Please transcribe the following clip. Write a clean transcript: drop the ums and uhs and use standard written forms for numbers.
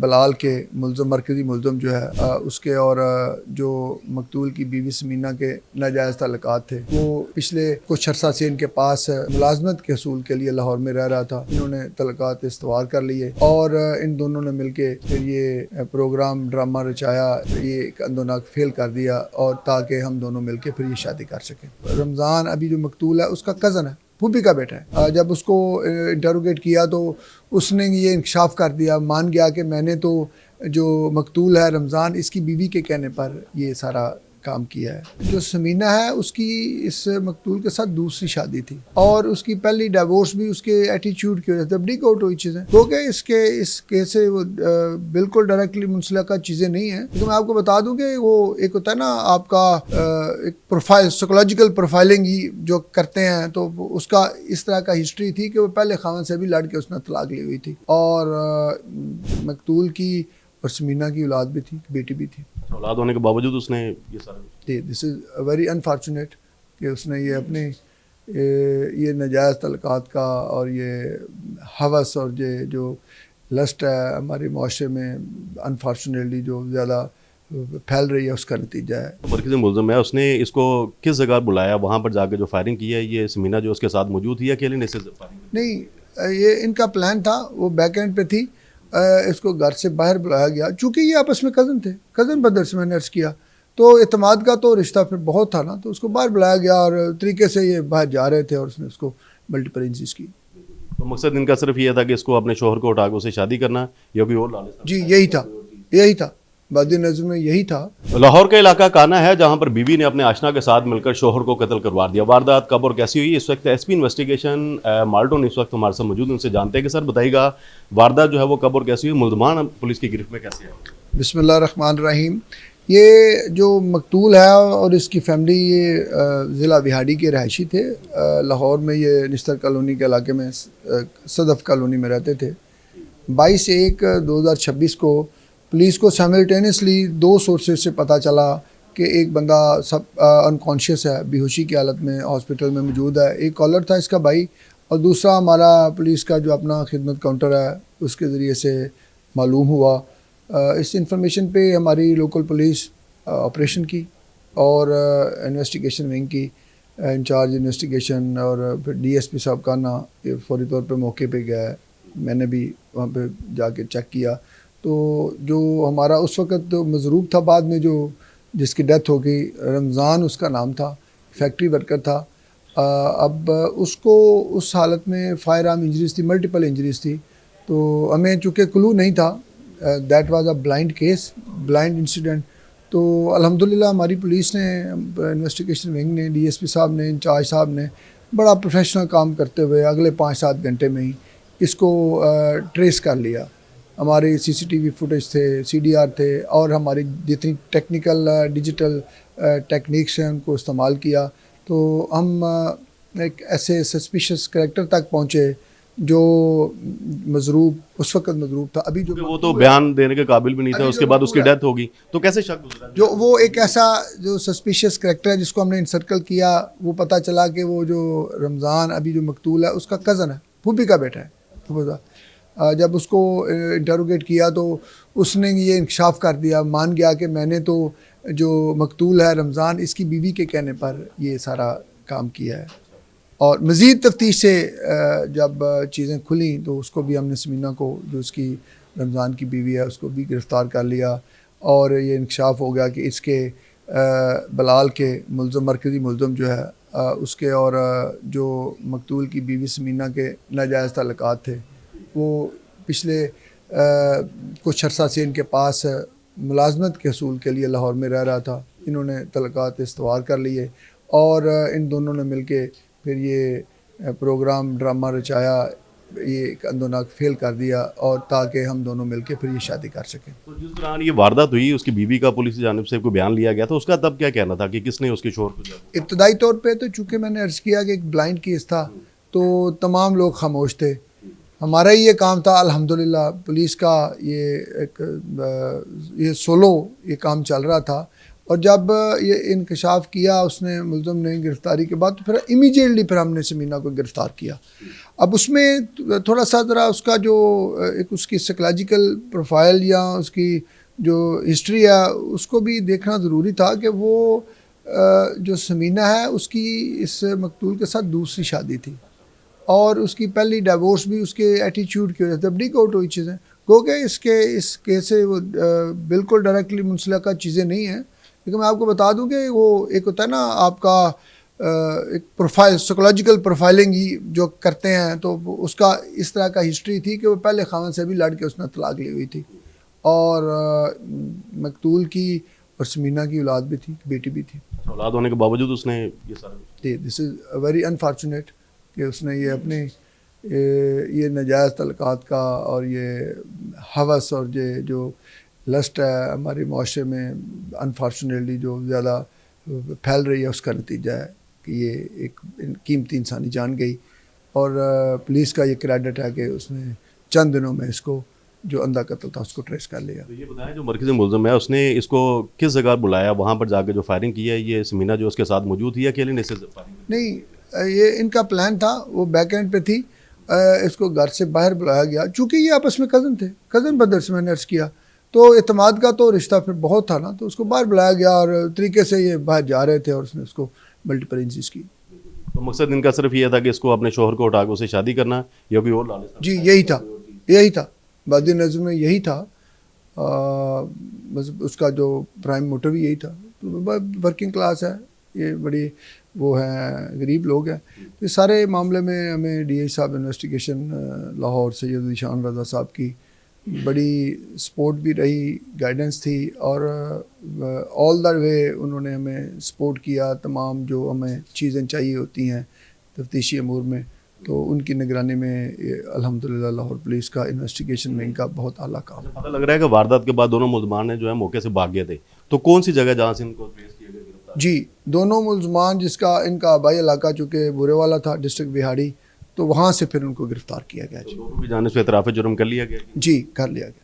बलाल के मुल्ज़म मरकज़ी मुल्ज़म जो है उसके और जो मकतूल की बीवी समीना के नाजायज़ ताल्लुकात थे, वो पिछले कुछ अरसा से इनके पास मुलाजमत के हसूल के लिए लाहौर में रह रहा था। इन्होंने ताल्लुकात इस्तवार कर लिए और इन दोनों ने मिल के फिर ये प्रोग्राम ड्रामा रचाया, ये कंदोनाक फेल कर दिया और ताकि हम दोनों मिल के फिर ये शादी कर सकें। रमज़ान अभी जो मकतूल है उसका कज़न है, फूफी का बेटा है। जब उसको इंटरोगेट किया तो उसने ये इंकशाफ कर दिया, मान गया कि मैंने तो जो मकतूल है रमज़ान, इसकी बीवी के कहने पर ये सारा काम किया है। जो समीना है उसकी इस मकतूल के साथ दूसरी शादी थी और उसकी पहली डिवोर्स भी उसके एटीट्यूड की वजह से ब्रेक आउट हुई चीज़ें, क्योंकि इस केस से वो बिल्कुल डायरेक्टली मुंसलिका चीज़ें नहीं हैं। तो मैं आपको बता दूं कि वो एक होता है ना आपका एक प्रोफाइल, साइकोलॉजिकल प्रोफाइलिंग ही जो करते हैं, तो उसका इस तरह का हिस्ट्री थी कि वो पहले खावन से भी लड़ के उसने तलाक ली हुई थी और मकतूल की और समीना की औलाद भी थी, बेटी भी थी। औलाद होने के बावजूद उसने ये सारा, दिस इज़ वेरी अनफॉर्चुनेट कि उसने ये अपने ये नाजायज़ तल्लुकात का और ये हवस और ये जो लस्ट है हमारे माशरे में अनफॉर्चुनेटली जो ज़्यादा फैल रही है, उसका नतीजा है। मरकज़ी मुल्ज़म है, उसने इसको किस जगह बुलाया, वहाँ पर जाकर जो फायरिंग की है, ये समीना जो उसके साथ मौजूद थी या अकेले ने इससे फायरिंग? नहीं, ये इनका प्लान था, वो बैक एंड पे थी। इसको घर से बाहर बुलाया गया, चूँकि ये आपस में कज़न थे, कज़न ब्रदर से मैंने अर्ज़ किया, तो एतमाद का तो रिश्ता फिर बहुत था ना, तो उसको बाहर बुलाया गया और तरीके से ये बाहर जा रहे थे और उसने उसको मल्टीपल इंजरीज की। तो मकसद इनका सिर्फ ये था कि इसको अपने शोहर को उठा के उसे शादी करना या कोई और लालच था? जी यही था बादी नज़र में यही था। लाहौर का इलाका काना है जहां पर बीवी ने अपने आशना के साथ मिलकर शोहर को कत्ल करवा दिया। वारदात कब और कैसी हुई, इस वक्त एसपी इन्वेस्टिगेशन माल्टोन इस वक्त हमारे साथ मौजूद, उनसे जानते हैं कि सर बताइएगा वारदात जो है वो कब और कैसी हुई, मुल्ज़मान पुलिस की गिरफ्त में कैसे है? बिस्मिल्लाह रहमान रहीम। ये जो मकतूल है और इसकी फैमिली ये ज़िला विहाड़ी के रहायशी थे। लाहौर में ये निस्तर कॉलोनी के इलाके में सदफ़ कॉलोनी में रहते थे। 22/1/2026 को पुलिस को साइमल्टेनियसली 2 सोर्सेज से पता चला कि एक बंदा सब अनकॉन्शियस है, बेहोशी की हालत में हॉस्पिटल में मौजूद है। एक कॉलर था इसका भाई और दूसरा हमारा पुलिस का जो अपना खिदमत काउंटर है उसके ज़रिए से मालूम हुआ। इस इंफॉर्मेशन पे हमारी लोकल पुलिस ऑपरेशन की और इन्वेस्टिगेशन विंग की इंचार्ज इन्वेस्टिगेशन और फिर डीएसपी साहब का ना ये फौरी तौर पे मौके पे गया है। मैंने भी वहाँ पे जाके चेक किया, तो जो हमारा उस वक़्त तो मज़रूब था, बाद में जो जिसकी डेथ हो गई, रमज़ान उसका नाम था, फैक्ट्री वर्कर था। अब उसको उस हालत में फायर आर्म इंजरीज़ थी, मल्टीपल इंजरीज़ थी, तो हमें चूँकि क्लू नहीं था, that was a blind case, blind incident. तो अल्हम्दुलिल्लाह हमारी पुलिस ने, इन्वेस्टिगेशन विंग ने, डीएसपी साहब ने, इंचार्ज साहब ने बड़ा प्रोफेशनल काम करते हुए अगले 5-7 घंटे में ही इसको ट्रेस कर लिया। हमारे सीसीटीवी फुटेज थे, सीडीआर थे और हमारी जितनी टेक्निकल डिजिटल टेक्निक्स हैं उनको इस्तेमाल किया, तो हम एक ऐसे सस्पिशियस कैरेक्टर तक पहुँचे जो मजरूब उस वक्त मजरूब था। अभी जो वो तो बयान देने के काबिल भी नहीं था, उसके बाद उसकी डेथ होगी, तो कैसे शक गुजरा? जो वो एक ऐसा जो सस्पिशियस कैरेक्टर है जिसको हमने इंसर्कल किया, वो पता चला कि वो जो रमज़ान अभी जो मकतूल है उसका कज़न है, फूफी का बेटा है, फूफा। जब उसको इंटरोगेट किया तो उसने ये इंकशाफ कर दिया, मान गया कि मैंने तो जो मकतूल है रमज़ान, इसकी बीवी के कहने पर ये सारा काम किया है। और मज़ीद तफ्तीश से जब चीज़ें खुली तो उसको भी हमने समीना को, जो उसकी रमज़ान की बीवी है, उसको भी गिरफ़्तार कर लिया और ये इंकशाफ हो गया कि इसके बलाल के मुल्ज़म मरकज़ी मुल्ज़म जो है उसके और जो मकतूल की बीवी समीना के नाजायज़ ताल्लुकात थे, वो पिछले कुछ अरसा से इनके पास मुलाजमत के हसूल के लिए लाहौर में रह रहा था। इन्होंने ताल्लुकात इस्तवार कर लिए और इन दोनों ने मिल के फिर ये प्रोग्राम ड्रामा रचाया, ये कंदोनाक फेल कर दिया और ताकि हम दोनों मिलके फिर ये शादी कर सकें। तो जिस दौरान ये वारदात हुई उसकी बीवी का पुलिस की जानिब से कोई बयान लिया गया, तो उसका तब क्या कहना था कि किसने उसके शोहर को? इब्तदाई तौर पे तो चूँकि मैंने अर्ज़ किया कि एक ब्लाइंड केस था तो तमाम लोग खामोश थे। हमारा ही ये काम था, अल्हम्दुलिल्लाह पुलिस का ये एक ये सोलो ये काम चल रहा था और जब ये इंकशाफ किया उसने मुलज़म ने गिरफ़्तारी के बाद, तो फिर इमीडिएटली फिर हमने समीना को गिरफ़्तार किया। अब उसमें थोड़ा सा ज़रा उसका जो एक उसकी साइकोलॉजिकल प्रोफाइल या उसकी जो हिस्ट्री है उसको भी देखना ज़रूरी था कि वो जो समीना है उसकी इस मकतूल के साथ दूसरी शादी थी और उसकी पहली डिवोर्स भी उसके एटीट्यूड की वजह से ब्रेक आउट हुई चीज़ें। गो के इस केस से वो बिल्कुल डायरेक्टली मुंसलिका चीज़ें नहीं हैं, लेकिन मैं आपको बता दूं कि वो एक होता है ना आपका एक प्रोफाइल, साइकोलॉजिकल प्रोफाइलिंग ही जो करते हैं, तो उसका इस तरह का हिस्ट्री थी कि वो पहले खावन से भी लड़ के उसने तलाक ली हुई थी और मकतूल की और समीना की औलाद भी थी, बेटी भी थी। औलाद होने के बावजूद उसने ये सारा दिस इज़ वेरी अनफॉर्चुनेट कि उसने ये अपने ये नाजायज़ तलक़ात का और ये हवस और ये जो लस्ट है हमारे माशरे में अनफॉर्चुनेटली जो ज़्यादा फैल रही है, उसका नतीजा है कि ये एक कीमती इंसानी जान गई। और पुलिस का ये क्रेडिट है कि उसने चंद दिनों में इसको जो अंधा कत्ल था उसको ट्रेस कर लिया। तो ये बताएं जो मरकज़ी मुलज़म है उसने इसको किस जगह बुलाया, वहाँ पर जाके जो फायरिंग की है, ये समीना जो उसके साथ मौजूद थी या अकेले ने इसे फायरिंग की? नहीं, ये इनका प्लान था, वो बैक एंड पे थी। इसको घर से बाहर बुलाया गया, चूँकि ये आपस में कज़न थे, कज़न ब्रदर्स में नर्स किया, तो एतमाद का तो रिश्ता फिर बहुत था ना, तो उसको बाहर बुलाया गया और तरीके से ये बाहर जा रहे थे और उसने उसको मल्टीपल इंसिस की। तो मकसद इनका सिर्फ ये था कि इसको अपने शोहर को उठा के उसे शादी करना या कोई और लालच था? जी यही था बादी नज़र में यही था। बस उसका जो प्राइम मोटिव यही था। वर्किंग क्लास है ये, बड़ी वो है, गरीब लोग हैं। तो इस सारे मामले में हमें DI साहब इन्वेस्टिगेशन लाहौर सैयद ज़ीशान रज़ा साहब की बड़ी सपोर्ट भी रही, गाइडेंस थी और ऑल द वे उन्होंने हमें सपोर्ट किया। तमाम जो हमें चीज़ें चाहिए होती हैं तफ्तीशी अमूर में, तो उनकी निगरानी में अल्हम्दुलिल्लाह लाहौर पुलिस का इन्वेस्टिगेशन में इनका बहुत आला काम। पता लग रहा है कि वारदात के बाद दोनों मुलजमान ने जो है मौके से भाग गए थे, तो कौन सी जगह जहाँ से इनको ट्रेस किया गया, गिरफ्तार? जी, दोनों मुलजमान जिसका इनका आबाई इलाका चूँकि बुरेवाला था, डिस्ट्रिक्ट बिहाड़ी, तो वहाँ से फिर उनको गिरफ़्तार किया गया। तो दोनों की जानिब से इतराफ़ जुर्म कर लिया गया? जी, कर लिया गया।